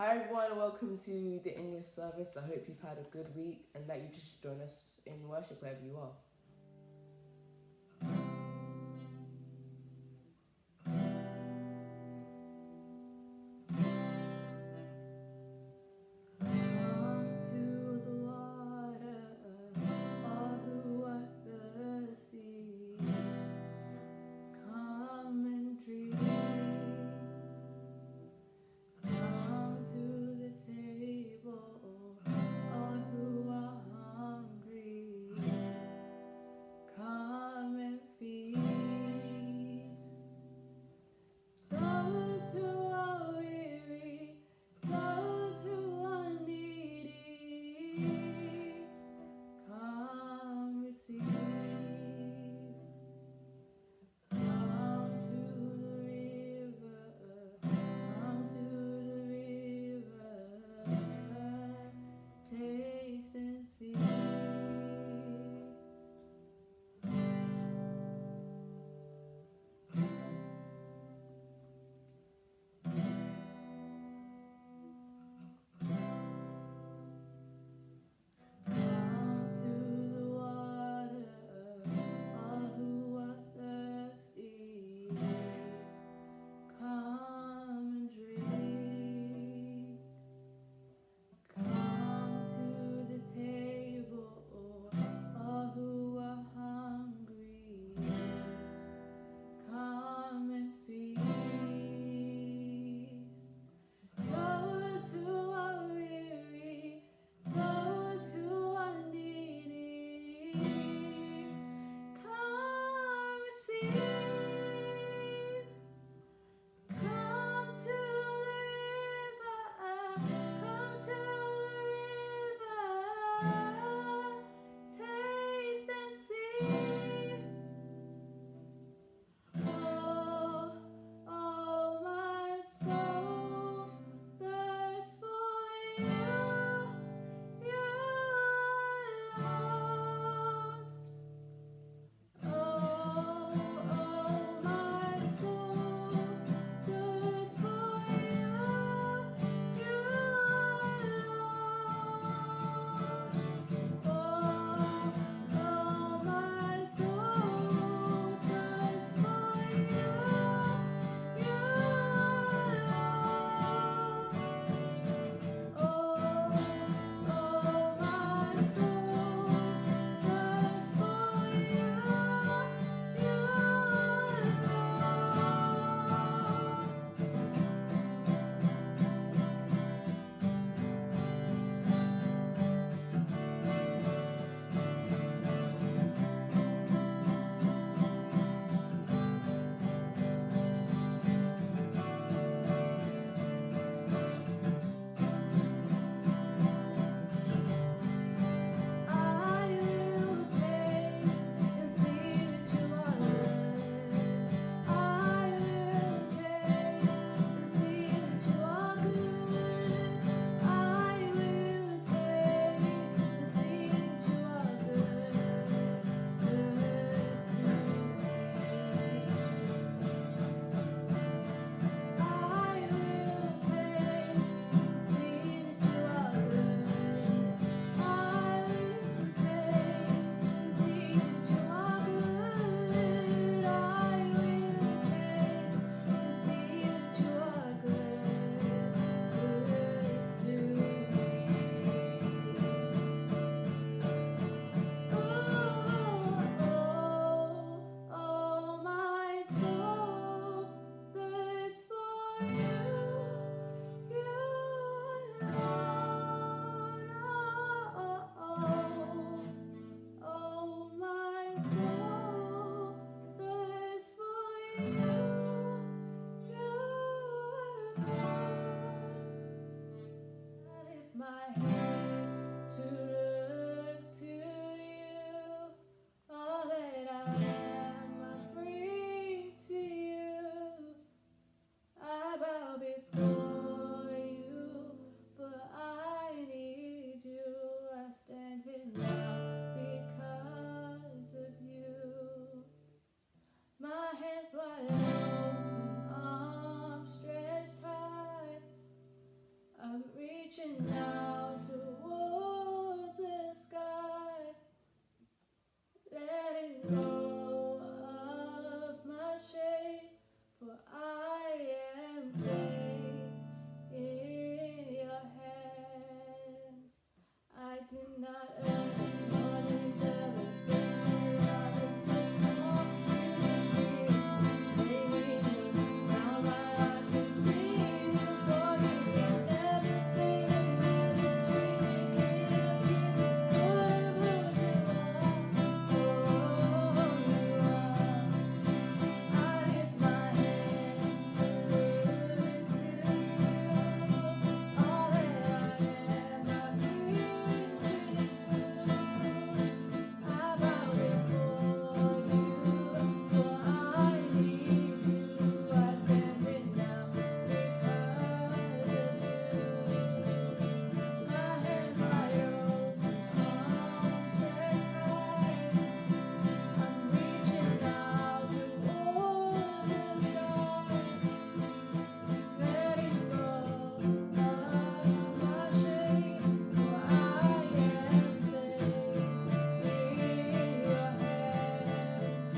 Hi everyone, welcome to the English service. I hope you've had a good week and that you just join us in worship wherever you are. did not earn it, nor deserve it, but your love is so strong. You made me new. Now my life is singing for you. And everything and never changing. I lift my hand to you. All that I am, I bring to you. I bow before you, for I need you. I stand it now because of you. My hands are open, arms stretched high. I'm reaching out towards the sky, letting go of my shame, for I am safe in your hands.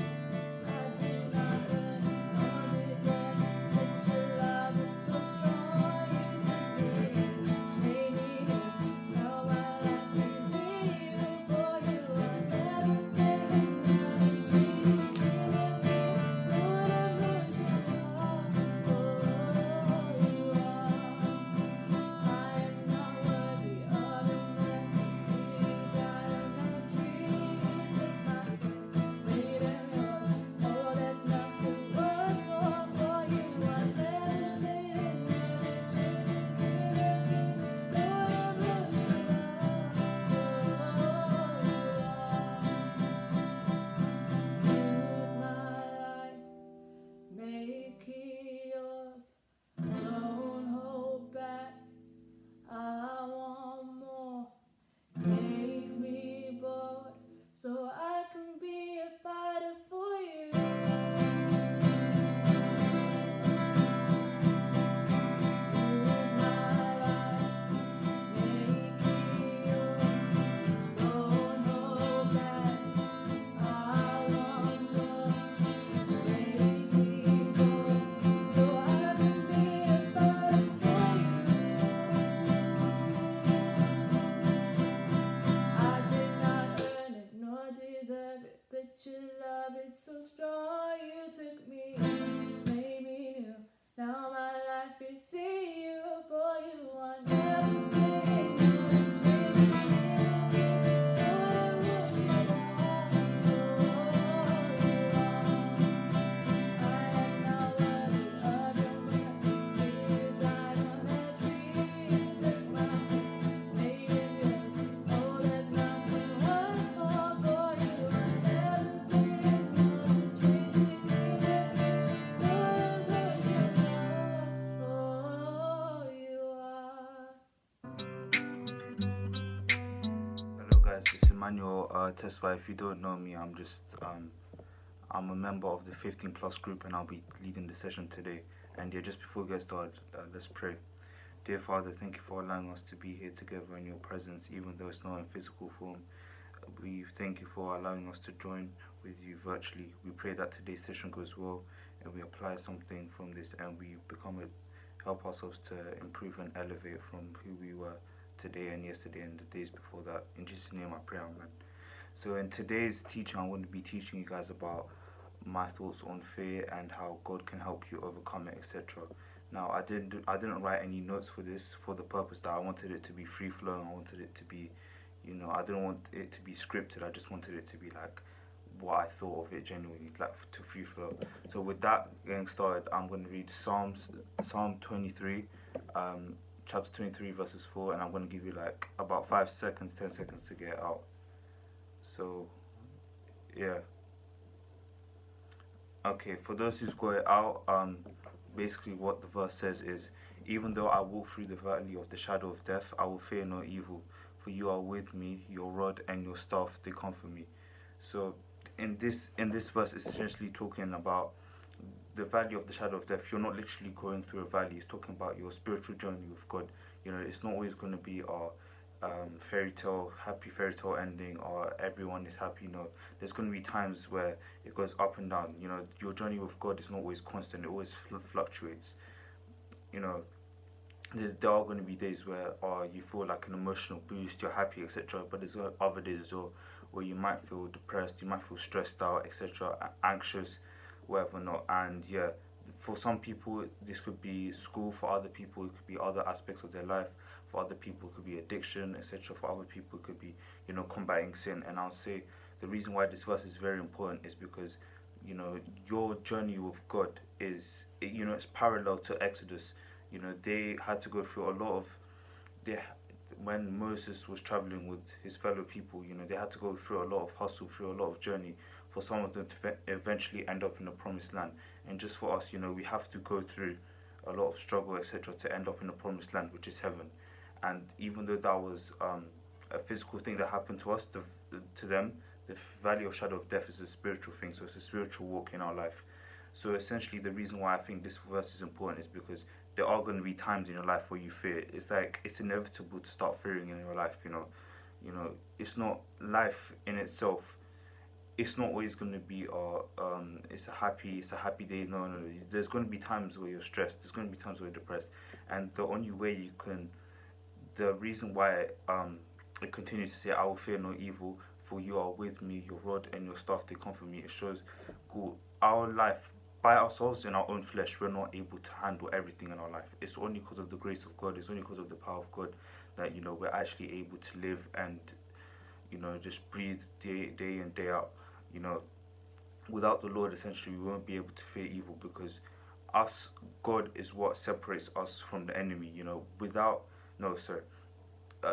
I did not earn it, nor deserve it, but your love is so strong. You took me in, made me new. Now my life is in you. For you are never failing, never changing, giving me what I'm losing. Oh, you are. I am not worthy of your mercy. You died on that tree. You took my sins, made them yours. Oh, there's nothing worth more. For you are never failing, never changing, giving me what I'm losing. Oh, you are. Use my life, make it yours. Don't hold back. I want more. Make me bold, so I can be a fighter for you. Use my life, make it yours. Don't hold back. I want more. Make me bold, so I can be a fighter for you. I did not earn it, nor deserve it, but your love is so strong. You took me in, made me new. Now my life is in you. For you are never failing, never changing, giving me what I'm looking for. Oh, you are. I am not worthy of your mercy. You died on that tree. You took my sins, made them yours. Oh, there's nothing worth more. For you are never failing, never changing, giving me what I'm looking for. Oh, you are. Hello guys, it's Emmanuel. Tesfaye. If you don't know me, I'm a member of the 15 plus group, and I'll be leading the session today. And yeah, just before we get started, let's pray. Dear Father, thank you for allowing us to be here together in your presence, even though it's not in physical form. We thank you for allowing us to join with you virtually. We pray that today's session goes well, and we apply something from this, and we help ourselves to improve and elevate from who we were today and yesterday and the days before that. In Jesus' name I pray, amen. So in today's teaching, I'm going to be teaching you guys about my thoughts on fear and how God can help you overcome it, etc. Now, I didn't write any notes for this, for the purpose that I wanted it to be free flowing. I wanted it to be, I didn't want it to be scripted. I just wanted it to be like what I thought of it genuinely, like to free flow. So with that getting started, I'm going to read Psalm 23, chapter 23 verses 4, and I'm going to give you like about 5 seconds, 10 seconds to get it out. So yeah, okay, for those who's got it out, basically what the verse says is, even though I walk through the valley of the shadow of death, I will fear no evil, for you are with me, your rod and your staff, they comfort me. So in this verse, it's essentially talking about the valley of the shadow of death. You're not literally going through a valley. It's talking about your spiritual journey with God. It's not always going to be our happy fairy tale ending, or everyone is happy. There's going to be times where it goes up and down. Your journey with God is not always constant. It always fluctuates. there are going to be days where you feel like an emotional boost, you're happy, etc. But there's other days as well where you might feel depressed, you might feel stressed out, etc., anxious, whatever not. And yeah, for some people this could be school. For other people it could be other aspects of their life. For other people it could be addiction, etc. For other people it could be combating sin. And I'll say the reason why this verse is very important is because your journey with God is it's parallel to Exodus. They had to go through a lot of they when Moses was traveling with his fellow people. They had to go through a lot of hustle, through a lot of journey for some of them to eventually end up in the promised land. And just for us, we have to go through a lot of struggle, etc., to end up in the promised land, which is heaven. And even though that was a physical thing that happened to us, to them, the valley of shadow of death is a spiritual thing. So it's a spiritual walk in our life. So essentially, the reason why I think this verse is important is because there are going to be times in your life where you fear. It's like it's inevitable to start fearing in your life. It's not life in itself. It's not always going to be it's a happy day. No, no, no. There's going to be times where you're stressed. There's going to be times where you're depressed, and the only way you can, the reason why it continues to say, "I will fear no evil, for you are with me. Your rod and your staff they comfort me." It shows, cool, our life by ourselves in our own flesh, we're not able to handle everything in our life. It's only because of the grace of God. It's only because of the power of God that we're actually able to live and just breathe day in day out. You know, without the Lord, essentially, we won't be able to fear evil because us, God is what separates us from the enemy. Without no, sir.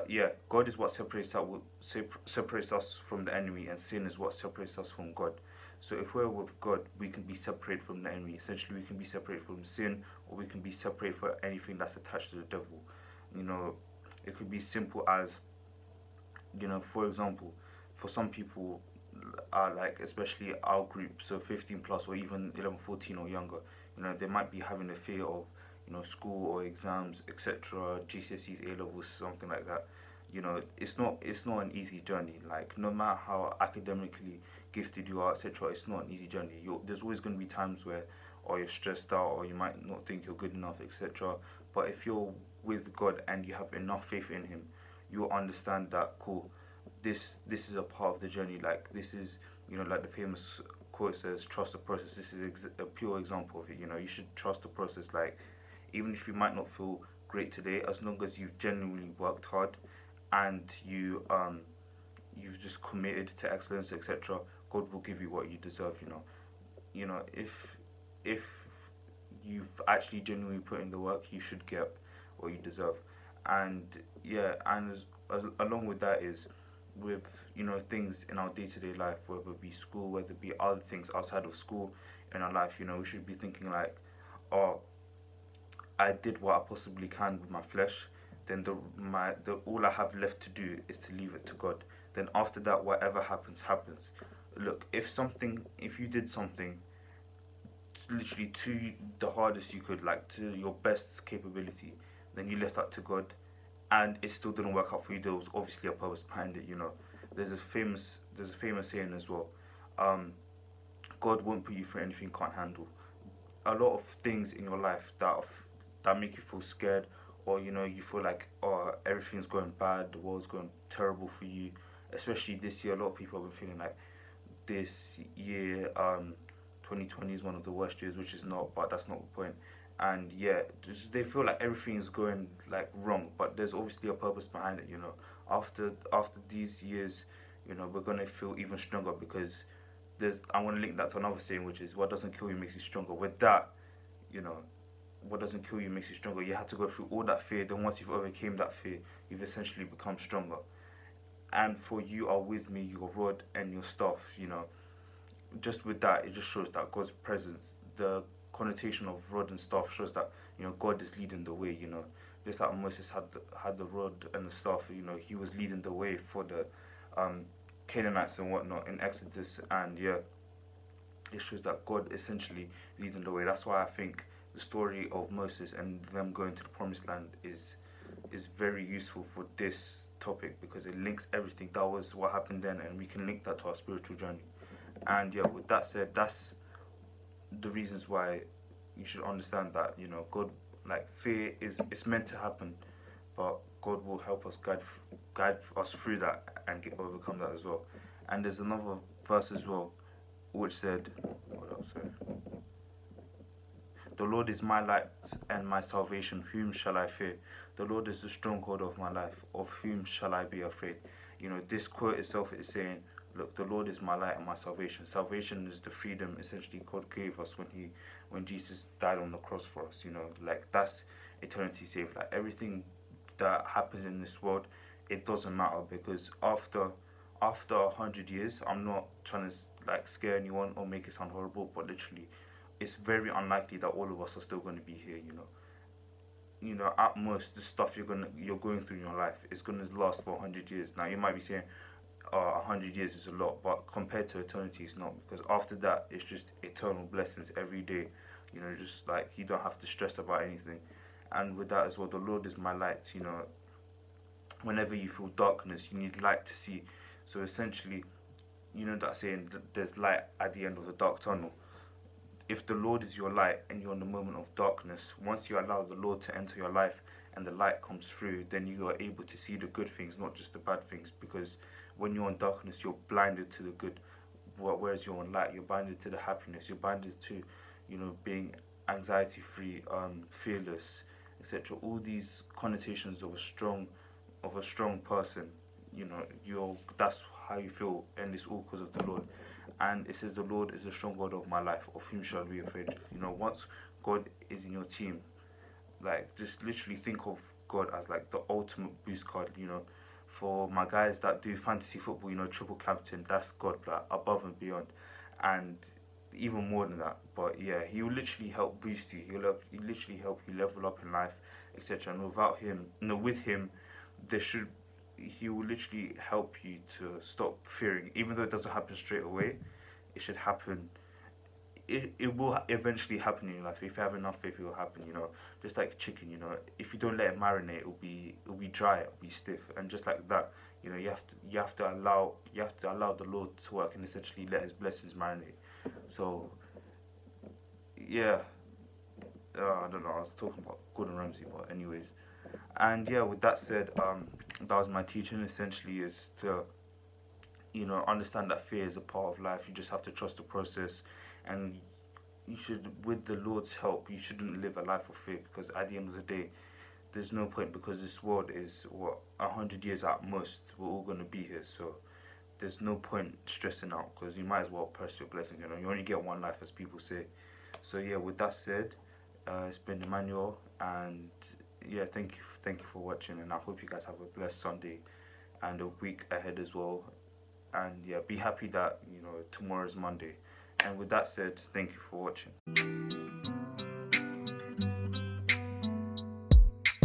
Yeah, God is what separates us from the enemy, and sin is what separates us from God. So if we're with God, we can be separated from the enemy. Essentially, we can be separated from sin, or we can be separated from anything that's attached to the devil. You know, it could be simple as for example, for some people, like especially our group, so 15 plus or even 11, 14 or younger, they might be having a fear of school or exams, etc., GCSEs, A levels, something like that. It's not an easy journey. Like no matter how academically gifted you are, etc., it's not an easy journey. There's always going to be times where, or you're stressed out, or you might not think you're good enough, etc. But if you're with God and you have enough faith in Him, you'll understand that, cool, this is a part of the journey. Like this is like the famous quote says, trust the process. This is a pure example of it. You should trust the process. Like even if you might not feel great today, as long as you've genuinely worked hard and you've just committed to excellence, etc., God will give you what you deserve. If you've actually genuinely put in the work, you should get what you deserve. And yeah, and along with that is with things in our day-to-day life, whether it be school, whether it be other things outside of school in our life. We should be thinking like, oh, I did what I possibly can with my flesh. Then the all I have left to do is to leave it to God. Then after that, whatever happens, happens. Look, if you did something literally to the hardest you could, like to your best capability, then you left that to God, and it still didn't work out for you. There was obviously a purpose behind it. There's a famous saying as well. Um, God won't put you through anything you can't handle. A lot of things in your life that make you feel scared, or you feel like, oh, everything's going bad, the world's going terrible for you. Especially this year, a lot of people have been feeling like this year, 2020 is one of the worst years, which is not, but that's not the point. And yeah, they feel like everything is going like wrong, but there's obviously a purpose behind it. After these years, we're gonna feel even stronger because I want to link that to another saying, which is what doesn't kill you makes you stronger. With that, you know, what doesn't kill you makes you stronger. You have to go through all that fear. Then once you've overcame that fear, you've essentially become stronger. And for you are with me, your rod and your staff. Just with that, it just shows that God's presence. The connotation of rod and staff shows that God is leading the way. Just like Moses had the rod and the staff. He was leading the way for the Canaanites and whatnot in Exodus, and yeah, it shows that God essentially leading the way. That's why I think the story of Moses and them going to the promised land is very useful for this topic because it links everything. That was what happened then, and we can link that to our spiritual journey. And yeah, with that said, that's the reasons why you should understand that God Like fear is it's meant to happen, but God will help us guide us through that and overcome that as well. And there's another verse as well which said, what else? Sorry. The Lord is my light and my salvation. Whom shall I fear? The Lord is the stronghold of my life. Of whom shall I be afraid? You know, this quote itself is saying, look, the Lord is my light and my salvation. Salvation is the freedom essentially God gave us when Jesus died on the cross for us. You know, like that's eternity saved. Like everything that happens in this world, it doesn't matter because after 100 years, I'm not trying to like scare anyone or make it sound horrible, but literally it's very unlikely that all of us are still going to be here. You know, at most the stuff you're going through in your life is going to last for 100 years. Now you might be saying, 100 years is a lot, but compared to eternity, it's not, because after that it's just eternal blessings every day. You know, just like you don't have to stress about anything. And with that as well, the Lord is my light. You know, whenever you feel darkness, you need light to see. So essentially, you know that saying, there's light at the end of the dark tunnel. If the Lord is your light and you're in the moment of darkness, once you allow the Lord to enter your life and the light comes through, then you are able to see the good things, not just the bad things. Because when you're in darkness, you're blinded to the good. Whereas you're in light, you're blinded to the happiness. You're blinded to, you know, being anxiety free, fearless, etc. All these connotations of a strong person. You know, that's how you feel, and it's all because of the Lord. And it says, the Lord is the strong God of my life. Of whom shall we be afraid? You know, once God is in your team, like just literally think of God as like the ultimate boost card. You know, for my guys that do fantasy football, you know, triple captain, that's God, like above and beyond, and even more than that. But yeah, he will literally help boost you. He literally help you level up in life, etc. And without him, no, with him, there should he will literally help you to stop fearing, even though it doesn't happen straight away. It should happen. It will eventually happen in your life. If you have enough faith, it will happen. You know, just like chicken. You know, if you don't let it marinate, it'll be dry, it'll be stiff, and just like that, you know, you have to allow the Lord to work and essentially let His blessings marinate. So yeah, I don't know. I was talking about Gordon Ramsay, but anyways, and yeah, with that said, that was my teaching. Essentially, is to, you know, understand that fear is a part of life. You just have to trust the process, and you should, with the Lord's help, you shouldn't live a life of fear, because at the end of the day, there's no point, because this world is what 100 years at most. We're all gonna be here, so there's no point stressing out, because you might as well press your blessing. You know, you only get one life, as people say. So yeah, with that said, it's been Emmanuel, and yeah, thank you for watching, and I hope you guys have a blessed Sunday and a week ahead as well. And yeah, be happy that, you know, tomorrow is Monday. And with that said, thank you for watching.